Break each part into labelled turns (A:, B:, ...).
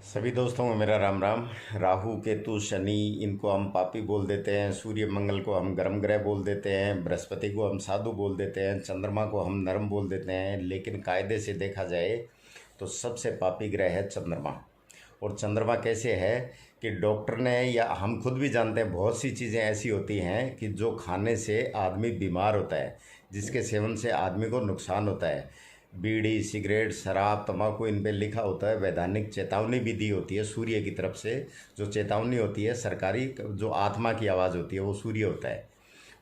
A: सभी दोस्तों को मेरा राम राम। राहु केतु शनि इनको हम पापी बोल देते हैं। सूर्य मंगल को हम गर्म ग्रह बोल देते हैं। बृहस्पति को हम साधु बोल देते हैं। चंद्रमा को हम नरम बोल देते हैं। लेकिन कायदे से देखा जाए तो सबसे पापी ग्रह है चंद्रमा। और चंद्रमा कैसे है कि डॉक्टर ने या हम खुद भी जानते हैं, बहुत सी चीज़ें ऐसी होती हैं कि जो खाने से आदमी बीमार होता है, जिसके सेवन से आदमी को नुकसान होता है। बीड़ी, सिगरेट, शराब, तंबाकू, इन पे लिखा होता है। वैधानिक चेतावनी भी दी होती है सूर्य की तरफ से। जो चेतावनी होती है सरकारी, जो आत्मा की आवाज़ होती है वो सूर्य होता है।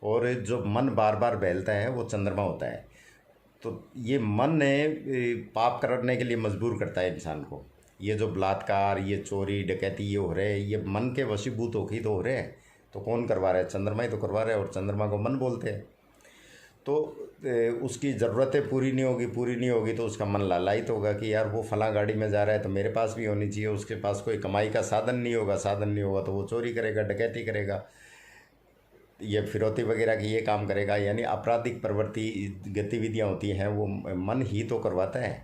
A: और जो मन बार बार बहलता है वो चंद्रमा होता है। तो ये मन ने पाप करने के लिए मजबूर करता है इंसान को। ये जो बलात्कार, ये चोरी डकैती ये हो रहे हैं, ये मन के वशीभूत होके तो हो रहे हैं। तो कौन करवा रहा है? चंद्रमा ही तो करवा रहा है। और चंद्रमा को मन बोलते हैं। तो उसकी ज़रूरतें पूरी नहीं होगी तो उसका मन लालायित होगा कि यार वो फलां गाड़ी में जा रहा है तो मेरे पास भी होनी चाहिए। उसके पास कोई कमाई का साधन नहीं होगा तो वो चोरी करेगा, डकैती करेगा, ये फिरौती वगैरह की ये काम करेगा। यानी आपराधिक प्रवृत्ति गतिविधियाँ होती हैं वो मन ही तो करवाता है।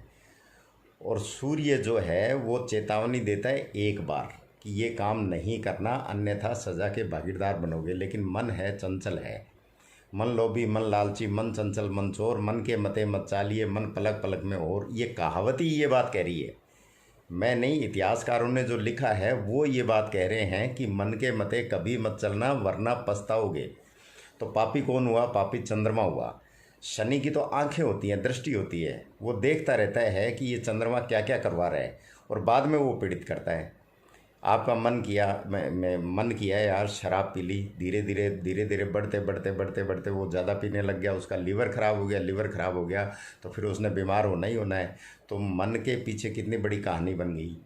A: और सूर्य जो है वो चेतावनी देता है एक बार कि ये काम नहीं करना, अन्यथा सज़ा के भागीदार बनोगे। लेकिन मन है, चंचल है। मन लोभी, मन लालची, मन चंचल, मन चोर, मन के मते मत चालिए, मन पलक पलक में। और ये कहावत ही ये बात कह रही है, मैं नहीं। इतिहासकारों ने जो लिखा है वो ये बात कह रहे हैं कि मन के मते कभी मत चलना वरना पछताओगे। तो पापी कौन हुआ? पापी चंद्रमा हुआ। शनि की तो आंखें होती हैं, दृष्टि होती है, वो देखता रहता है कि ये चंद्रमा क्या क्या करवा रहा है और बाद में वो पीड़ित करता है। आपका मन किया, मैं मन किया यार शराब पी ली, धीरे धीरे बढ़ते वो ज़्यादा पीने लग गया, उसका लीवर ख़राब हो गया तो फिर उसने बीमार होना ही होना है। तो मन के पीछे कितनी बड़ी कहानी बन गई।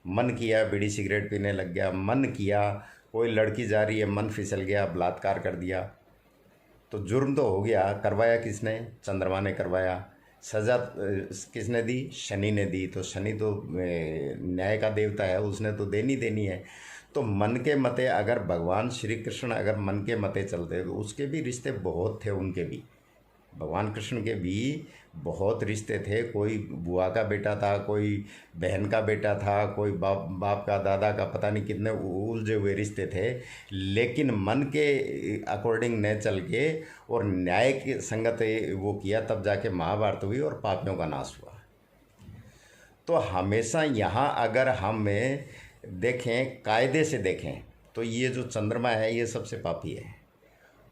A: मन किया, बीड़ी सिगरेट पीने लग गया। मन किया, कोई लड़की जा रही है, मन फिसल गया, बलात्कार कर दिया। तो जुर्म तो हो गया, करवाया किसने? चंद्रमा ने करवाया। सज़ा किसने दी? शनि ने दी। तो शनि तो न्याय का देवता है, उसने तो देनी है। तो मन के मते अगर भगवान श्री कृष्ण अगर मन के मते चलते तो उसके भी रिश्ते बहुत थे। उनके भी, भगवान कृष्ण के भी बहुत रिश्ते थे। कोई बुआ का बेटा था, कोई बहन का बेटा था, कोई बाप का, दादा का, पता नहीं कितने उलझे हुए रिश्ते थे। लेकिन मन के अकॉर्डिंग न चल के और न्याय की संगत वो किया, तब जाके महाभारत हुई और पापियों का नाश हुआ। तो हमेशा यहाँ अगर हम देखें, कायदे से देखें, तो ये जो चंद्रमा है ये सबसे पापी है।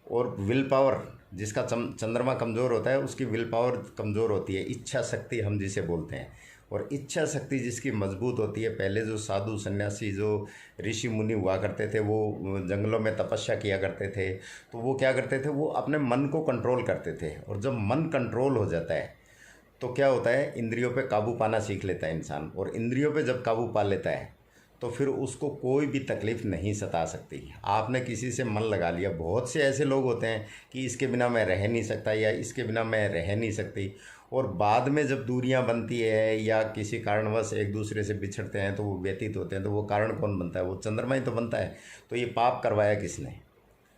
A: और विल पावर, जिसका चंद्रमा कमज़ोर होता है उसकी विल पावर कमज़ोर होती है। इच्छा शक्ति हम जिसे बोलते हैं। और इच्छा शक्ति जिसकी मजबूत होती है, पहले जो साधु सन्यासी, जो ऋषि मुनि हुआ करते थे, वो जंगलों में तपस्या किया करते थे। तो वो क्या करते थे? वो अपने मन को कंट्रोल करते थे। और जब मन कंट्रोल हो जाता है तो क्या होता है? इंद्रियों पे काबू पाना सीख लेता है इंसान। और इंद्रियों पे जब काबू पा लेता है तो फिर उसको कोई भी तकलीफ़ नहीं सता सकती। आपने किसी से मन लगा लिया, बहुत से ऐसे लोग होते हैं कि इसके बिना मैं रह नहीं सकता या इसके बिना मैं रह नहीं सकती। और बाद में जब दूरियां बनती है या किसी कारणवश एक दूसरे से बिछड़ते हैं तो वो व्यतीत होते हैं, तो वो कारण कौन बनता है? वो चंद्रमा ही तो बनता है। तो ये पाप करवाया किसने?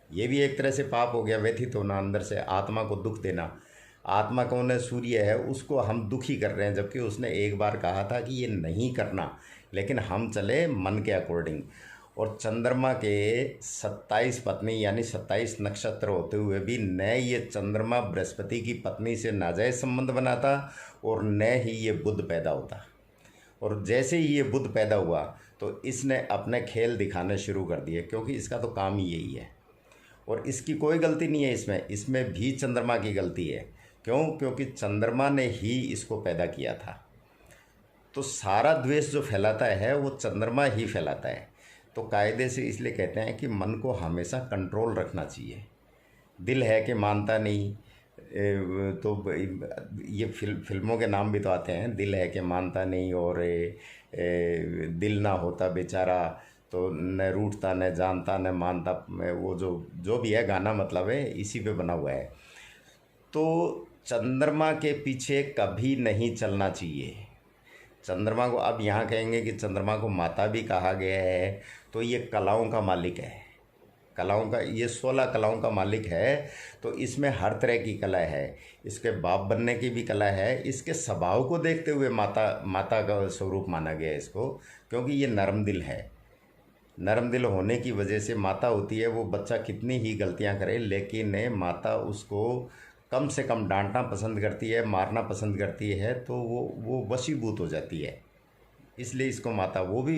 A: ये भी एक तरह से पाप हो गया, व्यथित होना, अंदर से आत्मा को दुख देना। आत्मा कौन है? सूर्य है। उसको हम दुखी कर रहे हैं, जबकि उसने एक बार कहा था कि ये नहीं करना, लेकिन हम चले मन के अकॉर्डिंग। और चंद्रमा के 27 पत्नी यानी 27 नक्षत्र होते हुए भी न ये चंद्रमा बृहस्पति की पत्नी से नाजायज़ संबंध बनाता और न ही ये बुध पैदा होता। और जैसे ही ये बुध पैदा हुआ तो इसने अपने खेल दिखाने शुरू कर दिए, क्योंकि इसका तो काम ही यही है। और इसकी कोई गलती नहीं है इसमें भी चंद्रमा की गलती है। क्यों? क्योंकि चंद्रमा ने ही इसको पैदा किया था। तो सारा द्वेष जो फैलाता है वो चंद्रमा ही फैलाता है। तो कायदे से इसलिए कहते हैं कि मन को हमेशा कंट्रोल रखना चाहिए। दिल है कि मानता नहीं, तो ये फिल्मों के नाम भी तो आते हैं, दिल है कि मानता नहीं, और दिल ना होता बेचारा तो न रूठता न जानता न मानता। वो जो भी है गाना, मतलब है इसी पे बना हुआ है। तो चंद्रमा के पीछे कभी नहीं चलना चाहिए। चंद्रमा को अब यहाँ कहेंगे कि चंद्रमा को माता भी कहा गया है, तो ये कलाओं का मालिक है। कलाओं का, ये 16 कलाओं का मालिक है। तो इसमें हर तरह की कला है, इसके बाप बनने की भी कला है। इसके स्वभाव को देखते हुए माता का स्वरूप माना गया है इसको, क्योंकि ये नरम दिल है। नरम दिल होने की वजह से माता होती है, वो बच्चा कितनी ही गलतियां करे लेकिन माता उसको कम से कम डांटना पसंद करती है, मारना पसंद करती है, तो वो वशीभूत हो जाती है। इसलिए इसको माता, वो भी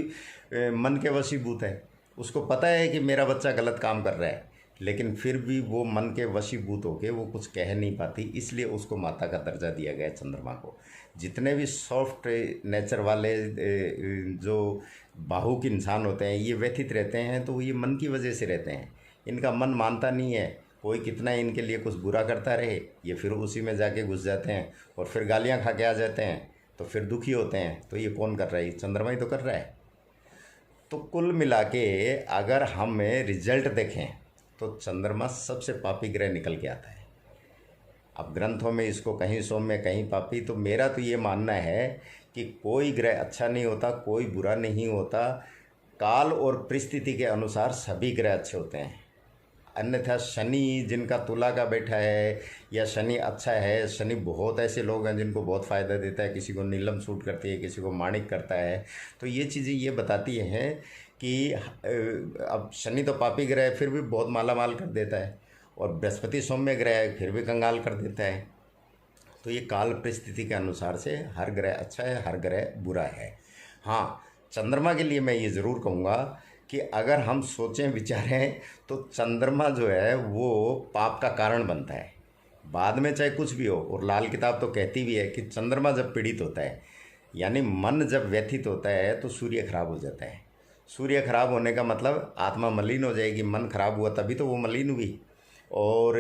A: मन के वशीभूत है। उसको पता है कि मेरा बच्चा गलत काम कर रहा है, लेकिन फिर भी वो मन के वशीभूत होके वो कुछ कह नहीं पाती, इसलिए उसको माता का दर्जा दिया गया है चंद्रमा को। जितने भी सॉफ्ट नेचर वाले जो भावुक इंसान होते हैं, ये व्यथित रहते हैं, तो ये मन की वजह से रहते हैं। इनका मन मानता नहीं है, कोई कितना इनके लिए कुछ बुरा करता रहे, ये फिर उसी में जाके घुस जाते हैं और फिर गालियाँ खा के आ जाते हैं, तो फिर दुखी होते हैं। तो ये कौन कर रहा है? चंद्रमा ही तो कर रहा है। तो कुल मिला के अगर हम रिजल्ट देखें तो चंद्रमा सबसे पापी ग्रह निकल के आता है। अब ग्रंथों में इसको कहीं सौम्य कहीं पापी, तो मेरा तो ये मानना है कि कोई ग्रह अच्छा नहीं होता, कोई बुरा नहीं होता। काल और परिस्थिति के अनुसार सभी ग्रह अच्छे होते हैं। अन्यथा शनि जिनका तुला का बैठा है या शनि अच्छा है, शनि बहुत ऐसे लोग हैं जिनको बहुत फ़ायदा देता है, किसी को नीलम सूट करती है, किसी को माणिक करता है। तो ये चीज़ें ये बताती हैं कि अब शनि तो पापी ग्रह है फिर भी बहुत माला माल कर देता है, और बृहस्पति सौम्य ग्रह है फिर भी कंगाल कर देता है। तो ये काल परिस्थिति के अनुसार से हर ग्रह अच्छा है, हर ग्रह बुरा है। हाँ, चंद्रमा के लिए मैं ये ज़रूर कहूँगा कि अगर हम सोचें विचारें तो चंद्रमा जो है वो पाप का कारण बनता है बाद में, चाहे कुछ भी हो। और लाल किताब तो कहती भी है कि चंद्रमा जब पीड़ित होता है, यानी मन जब व्यथित होता है, तो सूर्य खराब हो जाता है। सूर्य खराब होने का मतलब आत्मा मलिन हो जाएगी। मन खराब हुआ तभी तो वो मलिन हुई। और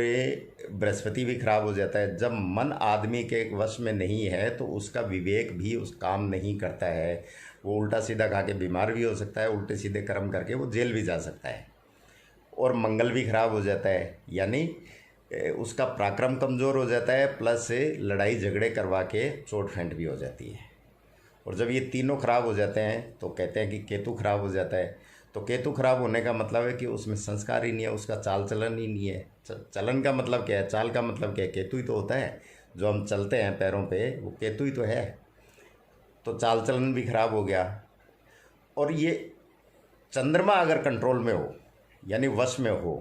A: बृहस्पति भी खराब हो जाता है। जब मन आदमी के वश में नहीं है तो उसका विवेक भी उस काम नहीं करता है। वो उल्टा सीधा खा के बीमार भी हो सकता है, उल्टे सीधे कर्म करके वो जेल भी जा सकता है। और मंगल भी खराब हो जाता है, यानी उसका पराक्रम कमज़ोर हो जाता है, प्लस लड़ाई झगड़े करवा के चोट फेंट भी हो जाती है। और जब ये तीनों खराब हो जाते हैं तो कहते हैं कि केतु खराब हो जाता है। तो केतु खराब होने का मतलब है कि उसमें संस्कार ही नहीं है, उसका चाल चलन ही नहीं है। चलन का मतलब क्या है, चाल का मतलब क्या है? केतु ही तो होता है। जो हम चलते हैं पैरों पे, वो केतु ही तो है। तो चाल चलन भी खराब हो गया। और ये चंद्रमा अगर कंट्रोल में हो, यानी वश में हो,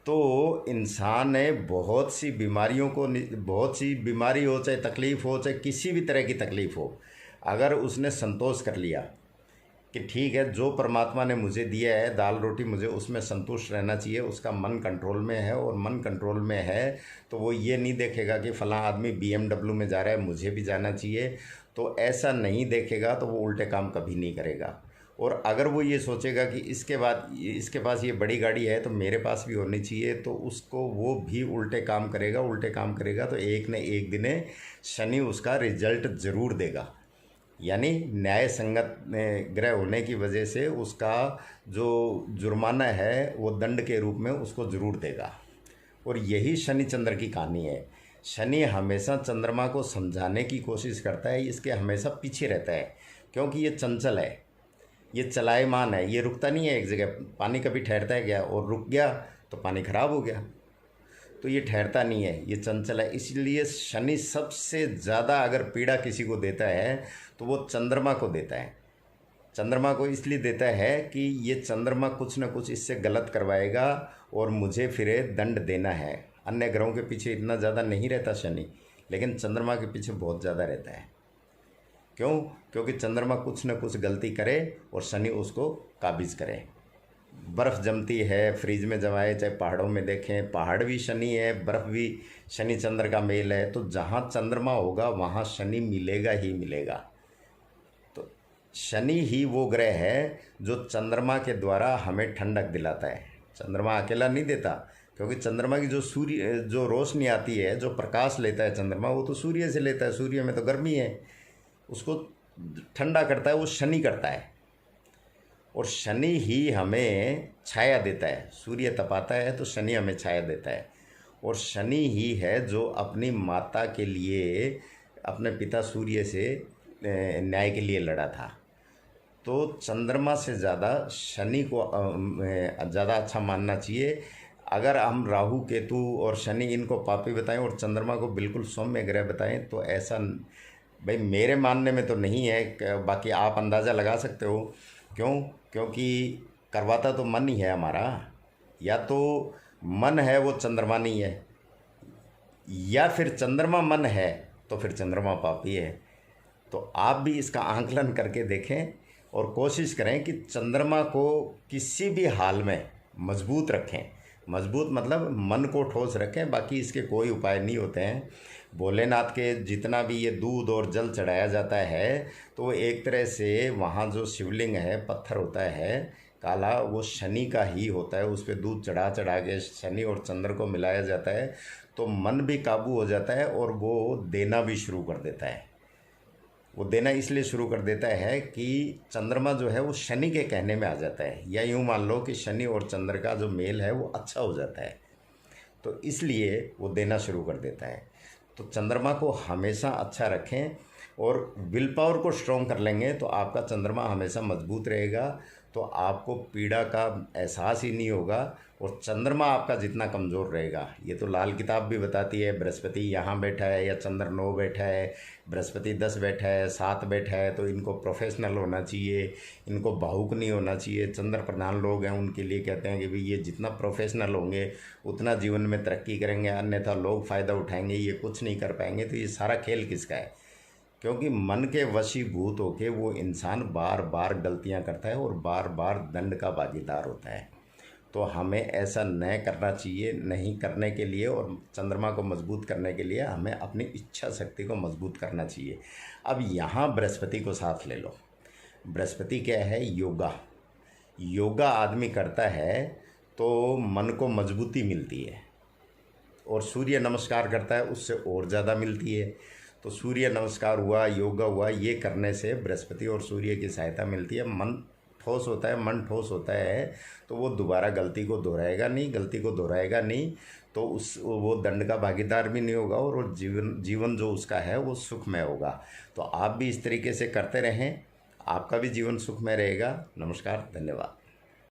A: तो इंसान बहुत सी बीमारियों को, बहुत सी बीमारी हो, चाहे तकलीफ़ हो, चाहे किसी भी तरह की तकलीफ़ हो, अगर उसने संतोष कर लिया कि ठीक है, जो परमात्मा ने मुझे दिया है दाल रोटी, मुझे उसमें संतुष्ट रहना चाहिए, उसका मन कंट्रोल में है, और मन कंट्रोल में है तो वो ये नहीं देखेगा कि फ़लाँ आदमी BMW में जा रहा है, मुझे भी जाना चाहिए। तो ऐसा नहीं देखेगा तो वो उल्टे काम कभी नहीं करेगा। और अगर वो ये सोचेगा कि इसके पास ये बड़ी गाड़ी है तो मेरे पास भी होनी चाहिए, तो उसको वो भी उल्टे काम करेगा। उल्टे काम करेगा तो एक न एक दिन शनि उसका रिजल्ट ज़रूर देगा। यानी न्याय संगत ग्रह होने की वजह से उसका जो जुर्माना है वो दंड के रूप में उसको ज़रूर देगा। और यही शनि चंद्र की कहानी है। शनि हमेशा चंद्रमा को समझाने की कोशिश करता है, इसके हमेशा पीछे रहता है, क्योंकि ये चंचल है, ये चलायमान है, ये रुकता नहीं है एक जगह। पानी कभी ठहरता है क्या? और रुक गया तो पानी खराब हो गया। तो ये ठहरता नहीं है, ये चंचल है। इसलिए शनि सबसे ज़्यादा अगर पीड़ा किसी को देता है तो वो चंद्रमा को देता है। चंद्रमा को इसलिए देता है कि ये चंद्रमा कुछ न कुछ इससे गलत करवाएगा और मुझे फिर दंड देना है। अन्य ग्रहों के पीछे इतना ज़्यादा नहीं रहता शनि, लेकिन चंद्रमा के पीछे बहुत ज़्यादा रहता है। क्यों? क्योंकि चंद्रमा कुछ न कुछ गलती करे और शनि उसको काबिज करे। बर्फ़ जमती है, फ्रिज में जमाए, चाहे पहाड़ों में देखें, पहाड़ भी शनि है, बर्फ़ भी शनि चंद्र का मेल है। तो जहाँ चंद्रमा होगा वहाँ शनि मिलेगा ही मिलेगा। तो शनि ही वो ग्रह है जो चंद्रमा के द्वारा हमें ठंडक दिलाता है। चंद्रमा अकेला नहीं देता, क्योंकि चंद्रमा की जो रोशनी आती है, जो प्रकाश लेता है चंद्रमा, वो तो सूर्य से लेता है। सूर्य में तो गर्मी है, उसको ठंडा करता है वो शनि करता है। और शनि ही हमें छाया देता है। सूर्य तपाता है तो शनि हमें छाया देता है। और शनि ही है जो अपनी माता के लिए अपने पिता सूर्य से न्याय के लिए लड़ा था। तो चंद्रमा से ज़्यादा शनि को ज़्यादा अच्छा मानना चाहिए। अगर हम राहु केतु और शनि इनको पापी बताएं और चंद्रमा को बिल्कुल सौम्य ग्रह बताएं तो ऐसा भाई मेरे मानने में तो नहीं है। बाकी आप अंदाज़ा लगा सकते हो। क्यों? क्योंकि करवाता तो मन ही है हमारा। या तो मन है वो चंद्रमा नहीं है, या फिर चंद्रमा मन है तो फिर चंद्रमा पापी है। तो आप भी इसका आंकलन करके देखें और कोशिश करें कि चंद्रमा को किसी भी हाल में मजबूत रखें। मजबूत मतलब मन को ठोस रखें। बाकी इसके कोई उपाय नहीं होते हैं। भोलेनाथ के जितना भी ये दूध और जल चढ़ाया जाता है तो एक तरह से वहाँ जो शिवलिंग है पत्थर होता है काला, वो शनि का ही होता है। उस पर दूध चढ़ा चढ़ा के शनि और चंद्र को मिलाया जाता है तो मन भी काबू हो जाता है और वो देना भी शुरू कर देता है। वो देना इसलिए शुरू कर देता है कि चंद्रमा जो है वो शनि के कहने में आ जाता है, या यूँ मान लो कि शनि और चंद्र का जो मेल है वो अच्छा हो जाता है, तो इसलिए वो देना शुरू कर देता है। तो चंद्रमा को हमेशा अच्छा रखें और विल पावर को स्ट्रॉन्ग कर लेंगे तो आपका चंद्रमा हमेशा मजबूत रहेगा। तो आपको पीड़ा का एहसास ही नहीं होगा और चंद्रमा आपका जितना कमज़ोर रहेगा, ये तो लाल किताब भी बताती है। बृहस्पति यहाँ बैठा है या चंद्र 9 बैठा है, बृहस्पति 10 बैठा है, 7 बैठा है, तो इनको प्रोफेशनल होना चाहिए, इनको भावुक नहीं होना चाहिए। चंद्र प्रधान लोग हैं उनके लिए कहते हैं कि भाई ये जितना प्रोफेशनल होंगे उतना जीवन में तरक्की करेंगे, अन्यथा लोग फ़ायदा उठाएंगे, ये कुछ नहीं कर पाएंगे। तो ये सारा खेल किसका है? क्योंकि मन के वशीभूत होके वो इंसान बार बार गलतियां करता है और बार बार दंड का भागीदार होता है। तो हमें ऐसा न करना चाहिए। नहीं करने के लिए और चंद्रमा को मजबूत करने के लिए हमें अपनी इच्छा शक्ति को मजबूत करना चाहिए। अब यहाँ बृहस्पति को साथ ले लो। बृहस्पति क्या है? योगा। योगा आदमी करता है तो मन को मजबूती मिलती है, और सूर्य नमस्कार करता है उससे और ज़्यादा मिलती है। तो सूर्य नमस्कार हुआ, योगा हुआ, ये करने से बृहस्पति और सूर्य की सहायता मिलती है। मन ठोस होता है। मन ठोस होता है तो वो दोबारा गलती को दोहराएगा नहीं, तो वो दंड का भागीदार भी नहीं होगा और वो जीवन जो उसका है वो सुखमय होगा। तो आप भी इस तरीके से करते रहें, आपका भी जीवन सुखमय रहेगा। नमस्कार, धन्यवाद।